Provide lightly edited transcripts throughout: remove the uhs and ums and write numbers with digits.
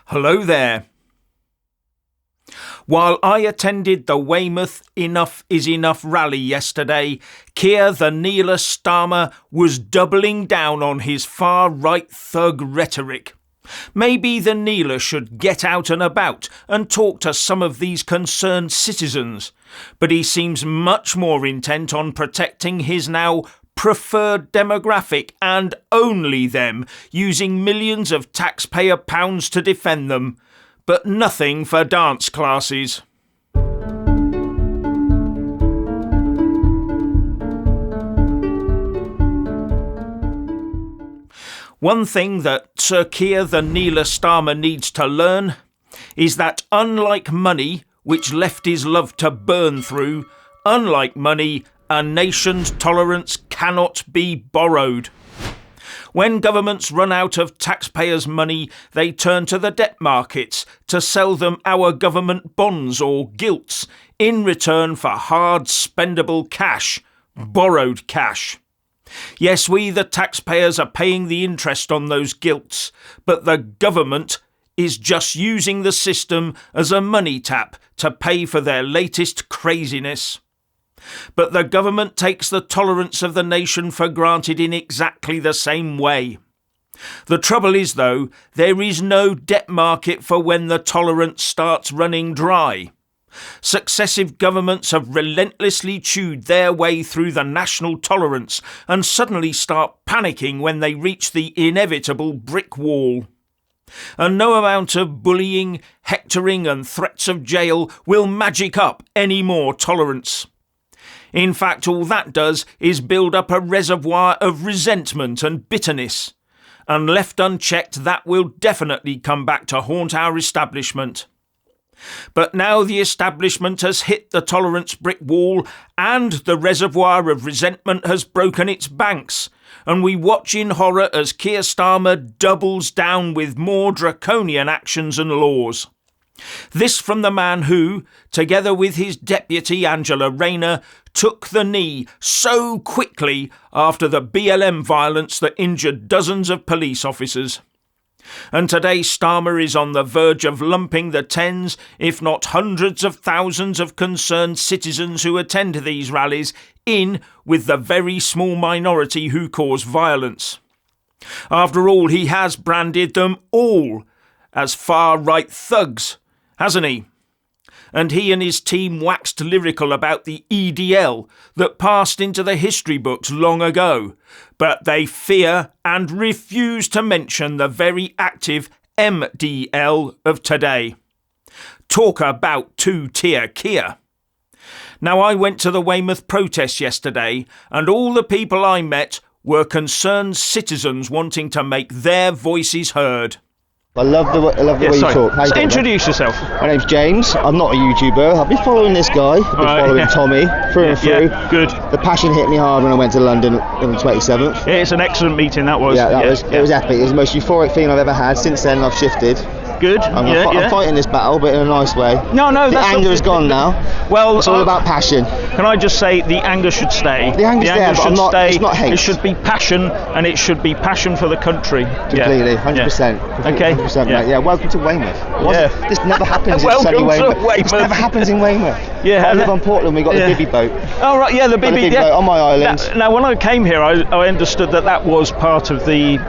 Hello there. While I attended the Weymouth Enough is Enough rally yesterday, Keir Starmer was doubling down on his far-right thug rhetoric. Maybe the kneeler should get out and about and talk to some of these concerned citizens, but he seems much more intent on protecting his now preferred demographic and only them, using millions of taxpayer pounds to defend them, but nothing for dance classes. One thing that Sir Keir Starmer needs to learn is that unlike money, which lefties love to burn through, unlike money, a nation's tolerance cannot be borrowed. When governments run out of taxpayers' money, they turn to the debt markets to sell them our government bonds or gilts in return for hard spendable cash, borrowed cash. Yes, we the taxpayers are paying the interest on those gilts, but the government is just using the system as a money tap to pay for their latest craziness. But the government takes the tolerance of the nation for granted in exactly the same way. The trouble is, though, there is no debt market for when the tolerance starts running dry. Successive governments have relentlessly chewed their way through the national tolerance and suddenly start panicking when they reach the inevitable brick wall. And no amount of bullying, hectoring and threats of jail will magic up any more tolerance. In fact, all that does is build up a reservoir of resentment and bitterness, and left unchecked that will definitely come back to haunt our establishment. But now the establishment has hit the tolerance brick wall and the reservoir of resentment has broken its banks, and we watch in horror as Keir Starmer doubles down with more draconian actions and laws. This from the man who, together with his deputy Angela Rayner, took the knee so quickly after the BLM violence that injured dozens of police officers. And today Starmer is on the verge of lumping the tens, if not hundreds of thousands of concerned citizens who attend these rallies in with the very small minority who cause violence. After all, he has branded them all as far-right thugs, hasn't he? And he and his team waxed lyrical about the EDL that passed into the history books long ago, but they fear and refuse to mention the very active MDL of today. Talk about two-tier Keir. Now, I went to the Weymouth protest yesterday, and all the people I met were concerned citizens wanting to make their voices heard. I love the way you talk. So introduce yourself. My name's James. I'm not a YouTuber. I've been following this guy. I've been following Tommy through and through. Yeah, good. The passion hit me hard when I went to London on the 27th. Yeah, it's an excellent meeting, that was. It was epic. It was the most euphoric feeling I've ever had. Since then, I've shifted. Good. I'm fighting this battle, but in a nice way. No, the anger is gone now. Well, it's all about passion. Can I just say the anger should stay? The anger should stay. It's not hate. It should be passion, and it should be passion for the country. Completely, 100%. Okay. 100%, mate. Yeah. Welcome to Weymouth. This never happens in sunny Weymouth. This never happens in Weymouth. Yeah. I live on Portland. We got the Bibby boat. Oh right, yeah, the Bibby boat on my island. Now, when I came here, I understood that was part of the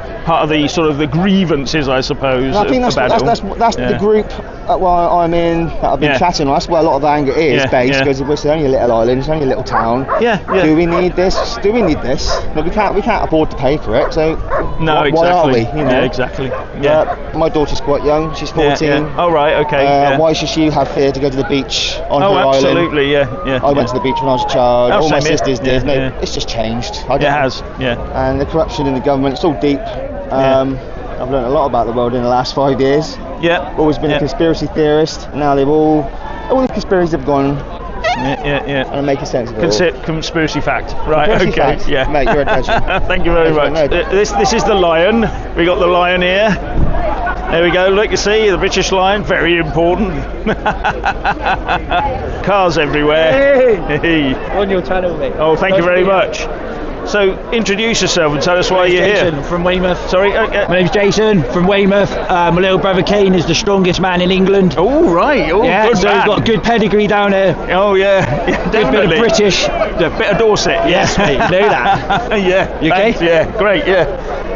sort of the grievances, I suppose. I think that's the group that I'm in, that I've been chatting on. That's where a lot of the anger is based, because it's only a little island, it's only a little town. Do we need this? Do we need this? No, we can't afford to pay for it, so why are we? Yeah, exactly. My daughter's quite young, she's 14. Oh right, okay. Why should she have fear to go to the beach on her island? Absolutely, I went to the beach when I was a child, all my sisters did. It's just changed. It has, And the corruption in the government, it's all deep. I've learned a lot about the world in the last 5 years. Always been a conspiracy theorist. Now all the conspiracies have gone. And I'm making sense of it. Conspiracy fact. Right, conspiracy fact. Yeah. Mate, you're a legend. Thank you very much. This is the lion. We got the lion here. There we go. Look, you see the British lion. Very important. Cars everywhere. Hey. On your channel, mate. Oh, thank you very much. So introduce yourself and tell us why you're Jason here. From Weymouth. Sorry? My name's Jason from Weymouth. My little brother Keane is the strongest man in England. Oh, right. Oh, Yeah, good so man. he's got good pedigree down here. Oh, yeah. Good Definitely. bit of British. A bit of Dorset. Yes, mate, you know that. Yeah. You okay? Thanks, yeah, great, yeah.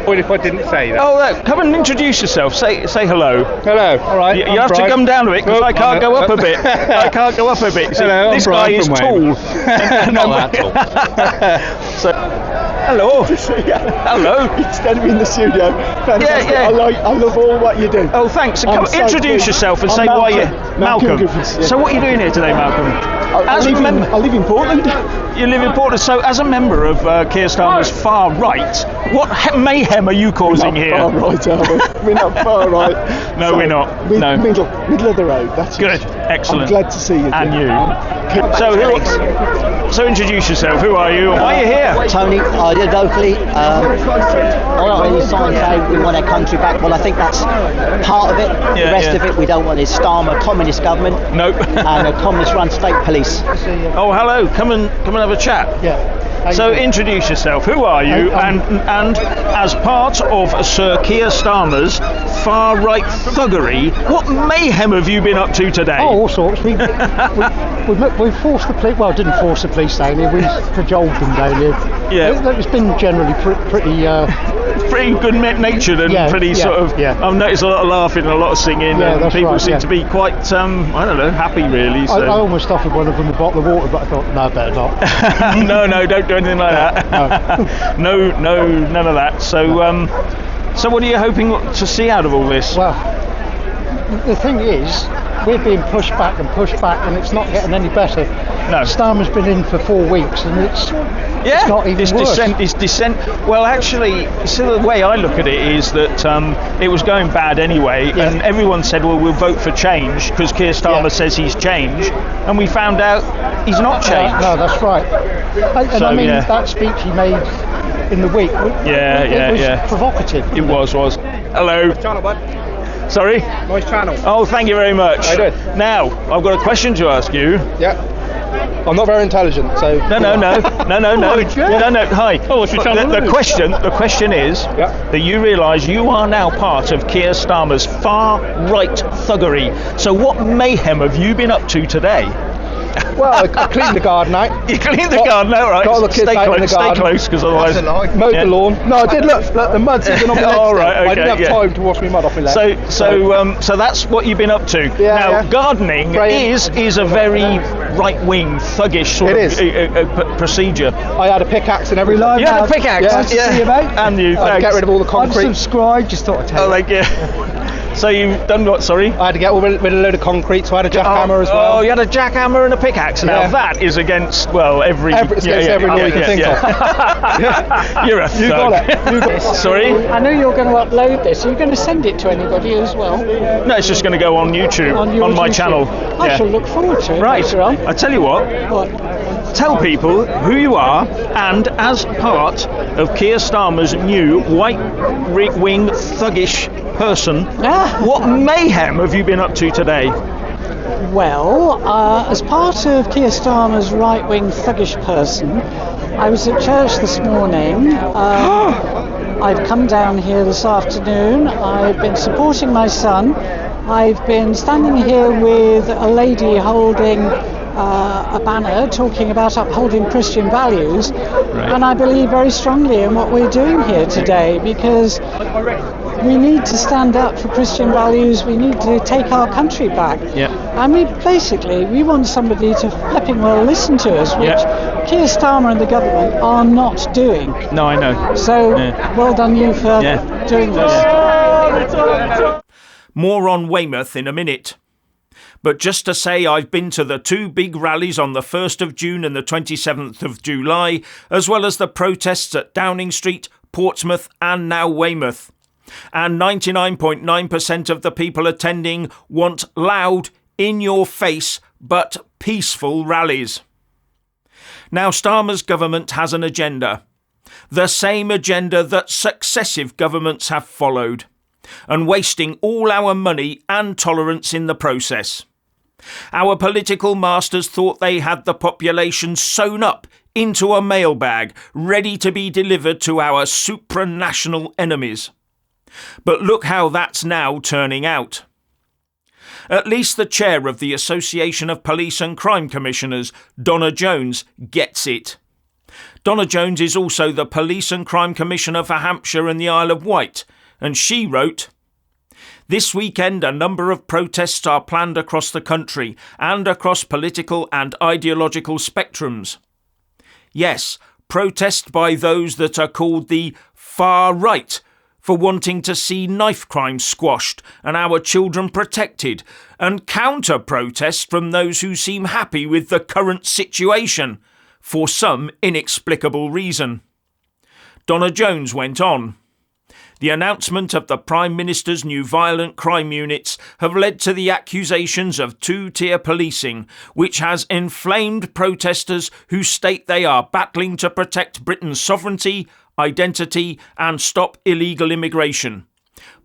What if I didn't say that? Oh, come and introduce yourself. Say hello. Hello. All right. You have to come down a bit because I can't go up a bit. I can't go up a bit. See, Hello, this I'm guy Brian is from tall. Not that tall. So, hello. Hello. You're standing in the studio. Fantastic. Yeah. I love all what you do. Oh, thanks. So I'm come, so introduce pleased. yourself and I'm say why you... Malcolm Griffiths, yeah. So what are you doing here today, Malcolm? I live in Portland. You live in Portland. So as a member of Keir Starmer's far right, what mayhem are you causing here? Far right, are we? We're not far right. No, we're not. We're No. middle of the road. That's Good. it. Excellent. I'm glad to see you. And Jim. you. So introduce yourself. Who are you and why are you here? Tony, I did locally. I don't really sign say we want our country back. Well, I think that's part of it. Yeah, the rest yeah. of it we don't want is Starmer communist government Nope. and a communist-run state police. Oh, hello. Come and have a chat. Yeah. So introduce yourself. Who are you? And as part of Sir Keir Starmer's far right thuggery, what mayhem have you been up to today? Oh, all sorts. We forced the police. Well, didn't force the police down here. We cajoled them down here. Yeah. It's been generally pretty. Pretty good-natured and pretty sort of. Yeah. I've noticed a lot of laughing and a lot of singing, Yeah, and that's people right, seem yeah. to be quite, I don't know, happy really. So. I almost offered one of them a bottle of water, but I thought, no, better not. no, don't do anything like that. No, none of that. So, so what are you hoping to see out of all this? Well, the thing is, we're being pushed back, and it's not getting any better. No. Starmer's been in for 4 weeks, and it's not even worse. Dissent. Well, actually, so the way I look at it is that it was going bad anyway, and everyone said, well, we'll vote for change because Keir Starmer says he's changed, and we found out he's not changed. No, that's right. And So, I mean, yeah. that speech he made in the week, it was provocative. It was. Hello. Channel, bud. Sorry? Nice channel. Oh, thank you very much. I did. Now, I've got a question to ask you. Yeah. I'm not very intelligent, so. No. Hi. Oh, what's your channel? The question is that you realise you are now part of Keir Starmer's far right thuggery. So what mayhem have you been up to today? Well, I cleaned the garden out. You cleaned the garden out, right? Got all the kids out in the garden. Stay close, because otherwise. Mowed the lawn. No, I did. Look, the mud's even on my legs. Oh, right, I didn't okay, have time to wash my mud off my legs. So that's what you've been up to. Now, gardening is a very right-wing, thuggish sort of procedure. I had a pickaxe and everything. You had a pickaxe? Yeah. Nice to see you, mate. And you, Get rid of all the concrete. Unsubscribed, just thought I'd tell you. So you've done what, sorry? I had to get rid of a load of concrete, so I had a jackhammer as well. Oh, you had a jackhammer and a pickaxe. Now that is against, every every law you can think of. You're a thug. You got it. Sorry? I know you're going to upload this. Are you going to send it to anybody as well? No, it's just going to go on YouTube, on my YouTube? channel. I shall look forward to it later on. I tell you what. Tell people who you are, and as part of Keir Starmer's new right-wing thuggish person, what mayhem have you been up to today? Well, as part of Keir Starmer's right-wing thuggish person, I was at church this morning. I've come down here this afternoon. I've been supporting my son. I've been standing here with a lady holding a banner talking about upholding Christian values, and I believe very strongly in what we're doing here today, because we need to stand up for Christian values. We need to take our country back. And we want somebody to flipping well listen to us, which Keir Starmer and the government are not doing. No, I know. So well done you for doing this. More on Weymouth in a minute. But just to say, I've been to the 2 big rallies on the 1st of June and the 27th of July, as well as the protests at Downing Street, Portsmouth and now Weymouth. And 99.9% of the people attending want loud, in-your-face, but peaceful rallies. Now, Starmer's government has an agenda. The same agenda that successive governments have followed, and wasting all our money and tolerance in the process. Our political masters thought they had the population sewn up into a mailbag ready to be delivered to our supranational enemies. But look how that's now turning out. At least the chair of the Association of Police and Crime Commissioners, Donna Jones, gets it. Donna Jones is also the Police and Crime Commissioner for Hampshire and the Isle of Wight, and she wrote, "This weekend a number of protests are planned across the country and across political and ideological spectrums. Yes, protest by those that are called the far right, for wanting to see knife crime squashed and our children protected, and counter-protests from those who seem happy with the current situation, for some inexplicable reason." Donna Jones went on, "The announcement of the Prime Minister's new violent crime units have led to the accusations of two-tier policing, which has inflamed protesters who state they are battling to protect Britain's sovereignty, identity and stop illegal immigration.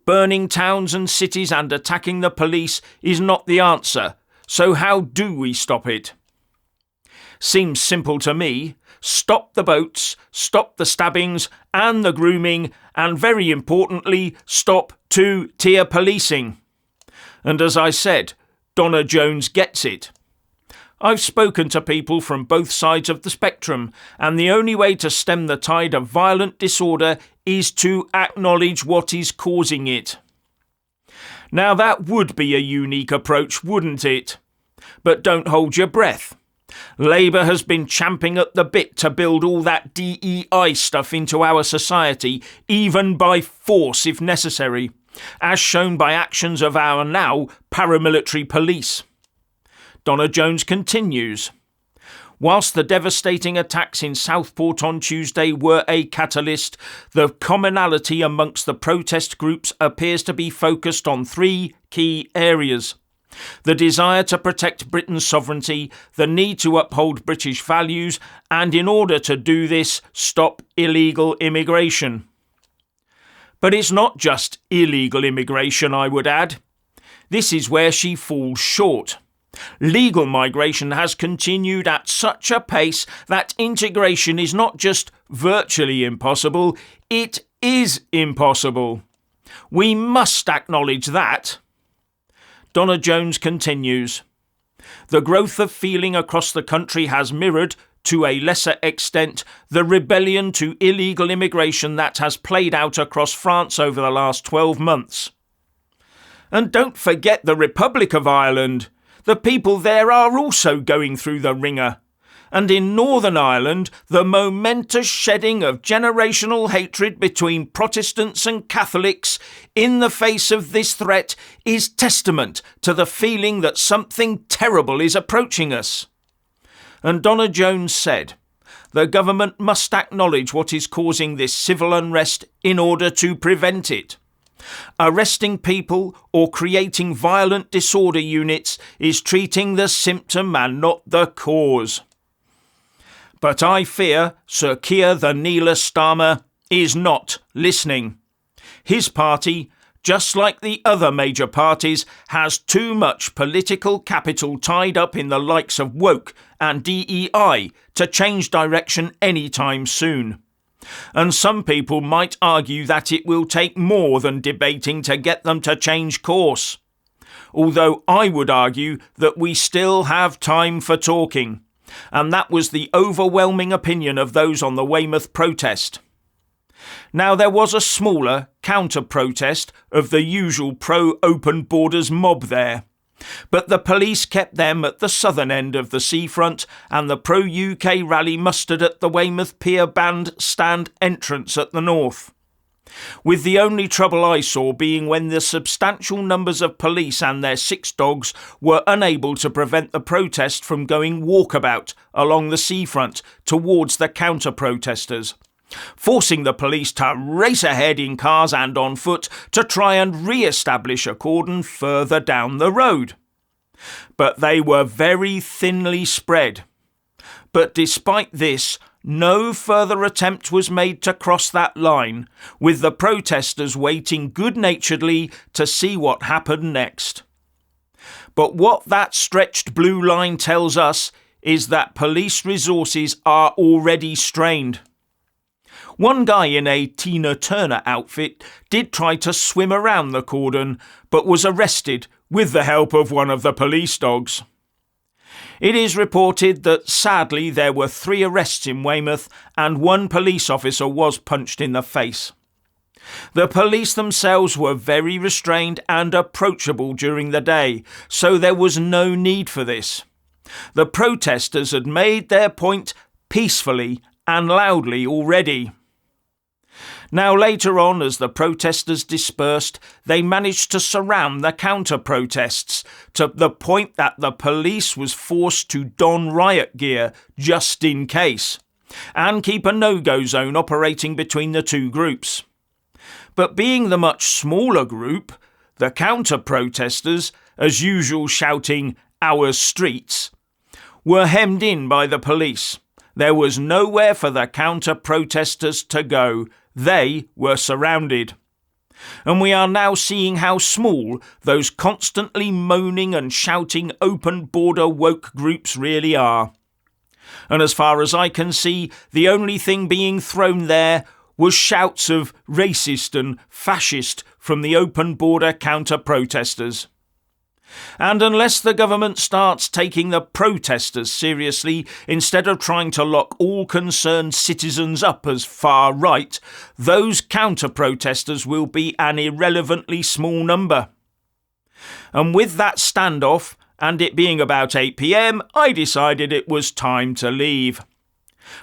Burning towns and cities and attacking the police is not the answer, so how do we stop it? Seems simple to me. Stop the boats, stop the stabbings and the grooming, and very importantly, stop two-tier policing." And as I said, Donna Jones gets it. I've spoken to people from both sides of the spectrum, and the only way to stem the tide of violent disorder is to acknowledge what is causing it. Now that would be a unique approach, wouldn't it? But don't hold your breath. Labour has been champing at the bit to build all that DEI stuff into our society, even by force if necessary, as shown by actions of our now paramilitary police. Donna Jones continues, "Whilst the devastating attacks in Southport on Tuesday were a catalyst, the commonality amongst the protest groups appears to be focused on three key areas: the desire to protect Britain's sovereignty, the need to uphold British values, and in order to do this, stop illegal immigration." But it's not just illegal immigration, I would add. This is where she falls short. Legal migration has continued at such a pace that integration is not just virtually impossible, it is impossible. We must acknowledge that. Donna Jones continues, "The growth of feeling across the country has mirrored, to a lesser extent, the rebellion to illegal immigration that has played out across France over the last 12 months. And don't forget the Republic of Ireland. The people there are also going through the ringer. And in Northern Ireland, the momentous shedding of generational hatred between Protestants and Catholics in the face of this threat is testament to the feeling that something terrible is approaching us." And Donna Jones said, "The government must acknowledge what is causing this civil unrest in order to prevent it. Arresting people or creating violent disorder units is treating the symptom and not the cause." But I fear Sir Keir the Keir Starmer is not listening. His party, just like the other major parties, has too much political capital tied up in the likes of woke and DEI to change direction anytime soon. And some people might argue that it will take more than debating to get them to change course. Although I would argue that we still have time for talking. And that was the overwhelming opinion of those on the Weymouth protest. Now there was a smaller counter-protest of the usual pro-open borders mob there, but the police kept them at the southern end of the seafront and the pro-UK rally mustered at the Weymouth Pier bandstand entrance at the north. With the only trouble I saw being when the substantial numbers of police and their 6 dogs were unable to prevent the protest from going walkabout along the seafront towards the counter-protesters, forcing the police to race ahead in cars and on foot to try and re-establish a cordon further down the road. But they were very thinly spread. But despite this, no further attempt was made to cross that line, with the protesters waiting good-naturedly to see what happened next. But what that stretched blue line tells us is that police resources are already strained. One guy in a Tina Turner outfit did try to swim around the cordon, but was arrested with the help of one of the police dogs. It is reported that sadly there were 3 arrests in Weymouth and 1 police officer was punched in the face. The police themselves were very restrained and approachable during the day, so there was no need for this. The protesters had made their point peacefully and loudly already. Now later on, as the protesters dispersed, they managed to surround the counter-protests to the point that the police was forced to don riot gear just in case, and keep a no-go zone operating between the 2 groups. But being the much smaller group, the counter-protesters, as usual shouting "Our streets," were hemmed in by the police. There was nowhere for the counter-protesters to go. They were surrounded. And we are now seeing how small those constantly moaning and shouting open border woke groups really are. And as far as I can see, the only thing being thrown there was shouts of racist and fascist from the open border counter-protesters. And unless the government starts taking the protesters seriously instead of trying to lock all concerned citizens up as far right, those counter-protesters will be an irrelevantly small number. And with that standoff, and it being about 8 p.m, I decided it was time to leave.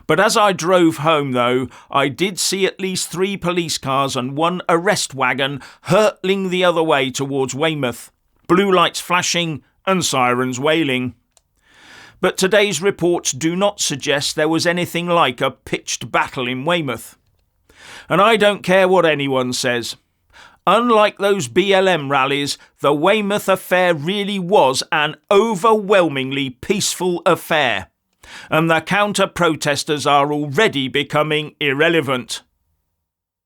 But as I drove home, though, I did see at least 3 police cars and 1 arrest wagon hurtling the other way towards Weymouth. Blue lights flashing and sirens wailing. But today's reports do not suggest there was anything like a pitched battle in Weymouth. And I don't care what anyone says. Unlike those BLM rallies, the Weymouth affair really was an overwhelmingly peaceful affair. And the counter-protesters are already becoming irrelevant.